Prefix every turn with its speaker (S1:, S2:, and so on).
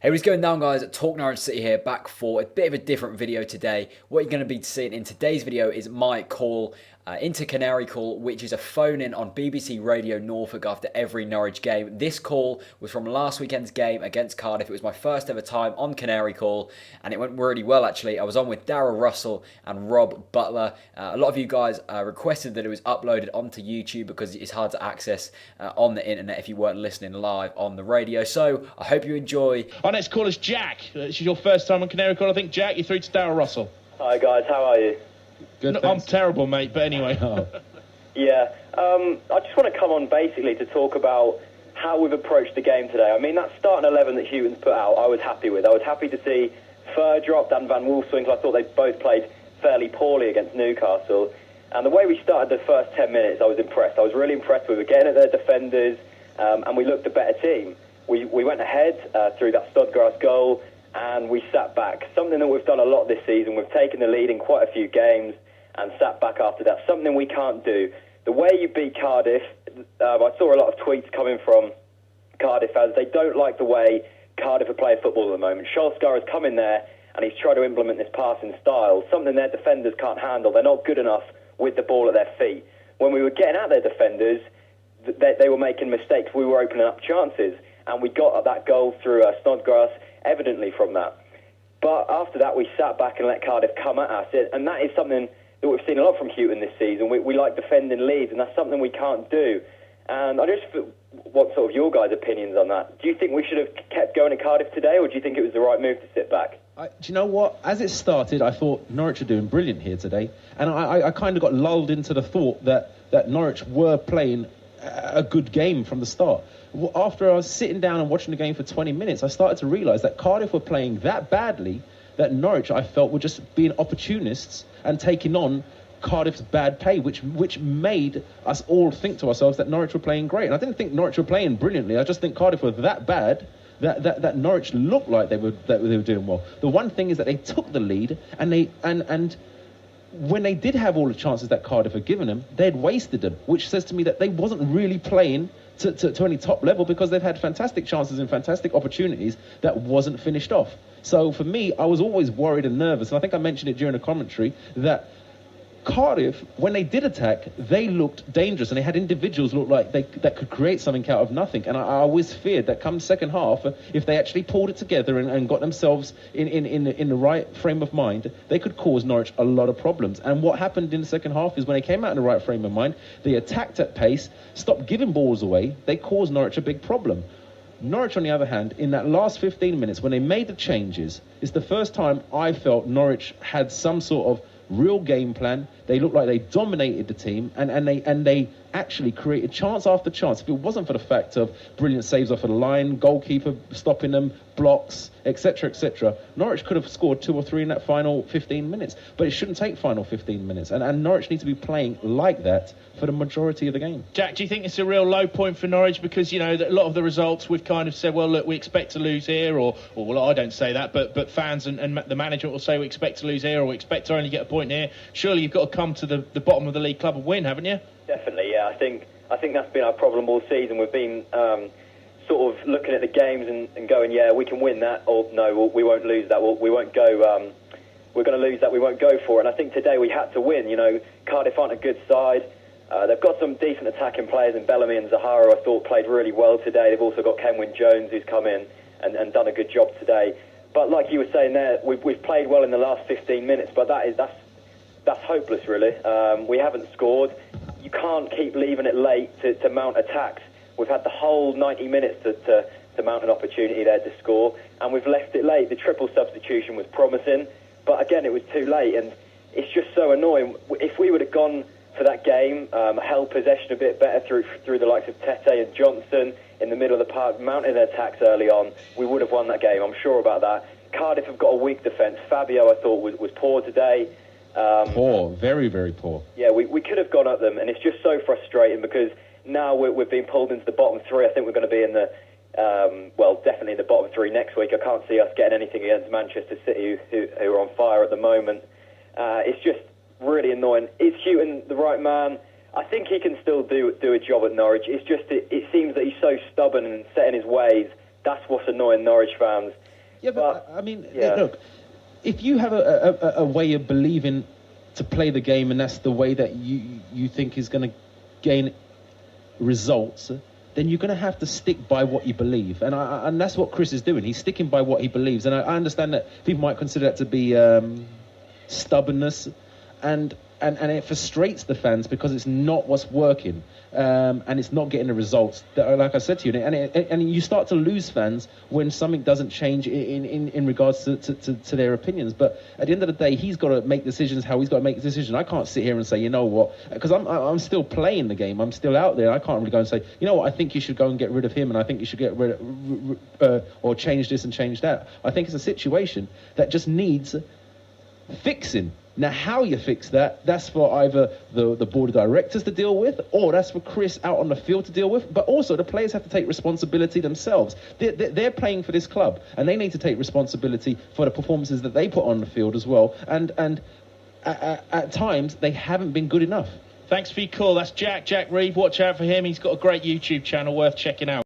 S1: Hey, what's going down, guys? Talk Norwich City here, back for a bit of a different video today. What you're going to be seeing in today's video is my call into Canary Call, which is a phone-in on BBC Radio Norfolk after every Norwich game. This call was from last weekend's game against Cardiff. It was my first ever time on Canary Call, and it went really well, actually. I was on with Darel, Russell, and Rob Butler. A lot of you guys requested that it was uploaded onto YouTube because it's hard to access on the internet if you weren't listening live on the radio. So I hope you enjoy.
S2: Our next call is Jack. This is your first time on Canary Call, I think. Jack, you're through to Darel Russell.
S3: Hi guys, how are you?
S2: Good. No, I'm terrible, mate, but anyway.
S3: Yeah, I just want to come on basically to talk about how we've approached the game today. I mean, that starting 11 that Houghton's put out, I was happy with. I was happy to see Fur dropped and Van Wolfswinkel. I thought they both played fairly poorly against Newcastle. And the way we started the first 10 minutes, I was impressed. I was really impressed with getting at their defenders, and we looked a better team. We went ahead through that Snodgrass goal, and we sat back. Something that we've done a lot this season. We've taken the lead in quite a few games and sat back after that. Something we can't do. The way you beat Cardiff, I saw a lot of tweets coming from Cardiff fans. They don't like the way Cardiff are playing football at the moment. Solskjaer has come in there and he's tried to implement this passing style, something their defenders can't handle. They're not good enough with the ball at their feet. When we were getting at their defenders, they were making mistakes. We were opening up chances, and we got that goal through Snodgrass evidently from that. But after that, we sat back and let Cardiff come at us, and that is something that we've seen a lot from Houghton this season. We like defending leads, and that's something we can't do. And I just want sort of your guys' opinions on that. Do you think we should have kept going at Cardiff today, or do you think it was the right move to sit back?
S2: Do you know what? As it started, I thought Norwich are doing brilliant here today. And I kind of got lulled into the thought that Norwich were playing a good game from the start. After I was sitting down and watching the game for 20 minutes, I started to realise that Cardiff were playing that badly that Norwich, I felt, were just being opportunists and taking on Cardiff's bad play, which made us all think to ourselves that Norwich were playing great. And I didn't think Norwich were playing brilliantly. I just think Cardiff were that bad that Norwich looked like they were doing well. The one thing is that they took the lead, and when they did have all the chances that Cardiff had given them, they had wasted them, which says to me that they wasn't really playing to any top level, because they've had fantastic chances and fantastic opportunities that wasn't finished off. So for me, I was always worried and nervous, and I think I mentioned it during the commentary, that Cardiff, when they did attack, they looked dangerous, and they had individuals look like that could create something out of nothing. And I always feared that come second half, if they actually pulled it together and got themselves in the right frame of mind, they could cause Norwich a lot of problems. And what happened in the second half is when they came out in the right frame of mind, they attacked at pace, stopped giving balls away, they caused Norwich a big problem. Norwich, on the other hand, in that last 15 minutes, when they made the changes, it's the first time I felt Norwich had some sort of real game plan. They looked like they dominated the team, and they actually created chance after chance. If it wasn't for the fact of brilliant saves off of the line, goalkeeper stopping them, blocks, etc., Norwich could have scored 2 or 3 in that final 15 minutes. But it shouldn't take final 15 minutes, and Norwich need to be playing like that for the majority of the game. Jack, do you think it's a real low point for Norwich? Because, you know, a lot of the results we've kind of said, well, look, we expect to lose here, or well, I don't say that, but fans and the management will say we expect to lose here, or we expect to only get a point here. Surely you've got to come to the bottom of the league club and win, haven't you?
S3: Definitely, yeah. I think that's been our problem all season. We've been sort of looking at the games and going, yeah, we can win that, or no, we won't lose that. We won't go. We're going to lose that. We won't go for it. And I think today we had to win. You know, Cardiff aren't a good side. They've got some decent attacking players in Bellamy and Zahara. I thought played really well today. They've also got Kenwyne Jones, who's come in and done a good job today. But like you were saying there, we've played well in the last 15 minutes, but that's hopeless, really. We haven't scored. You can't keep leaving it late to mount attacks. We've had the whole 90 minutes to mount an opportunity there to score, and we've left it late. The triple substitution was promising, but again, it was too late, and it's just so annoying. If we would have gone for that game, held possession a bit better through the likes of Tete and Johnson in the middle of the park, mounting their attacks early on, we would have won that game. I'm sure about that. Cardiff have got a weak defence. Fabio, I thought, was poor today.
S2: Poor, very, very poor.
S3: Yeah, we could have gone at them, and it's just so frustrating because now we're being pulled into the bottom 3. I think we're going to be in the, definitely in the bottom 3 next week. I can't see us getting anything against Manchester City, who are on fire at the moment. It's just really annoying. Is Houghton the right man? I think he can still do a job at Norwich. It's just it seems that he's so stubborn and set in his ways. That's what's annoying Norwich fans.
S2: Yeah, but I mean,
S3: yeah.
S2: look, if you have a way of believing to play the game, and that's the way that you think is going to gain results, then you're going to have to stick by what you believe. And that's what Chris is doing. He's sticking by what he believes. And I understand that people might consider that to be stubbornness, and it frustrates the fans because it's not what's working, and it's not getting the results that, like I said to you, and you start to lose fans when something doesn't change in regards to their opinions. But at the end of the day, he's got to make decisions how he's got to make decisions. I can't sit here and say, you know what, because I'm still playing the game, I'm still out there. I can't really go and say, you know what, I think you should go and get rid of him, and I think you should get rid of, or change this and change that. I think it's a situation that just needs fixing. Now, how you fix that, that's for either the board of directors to deal with, or that's for Chris out on the field to deal with. But also, the players have to take responsibility themselves. They're playing for this club, and they need to take responsibility for the performances that they put on the field as well. And at times, they haven't been good enough.
S4: Thanks for your call. That's Jack Reeve. Watch out for him. He's got a great YouTube channel worth checking out.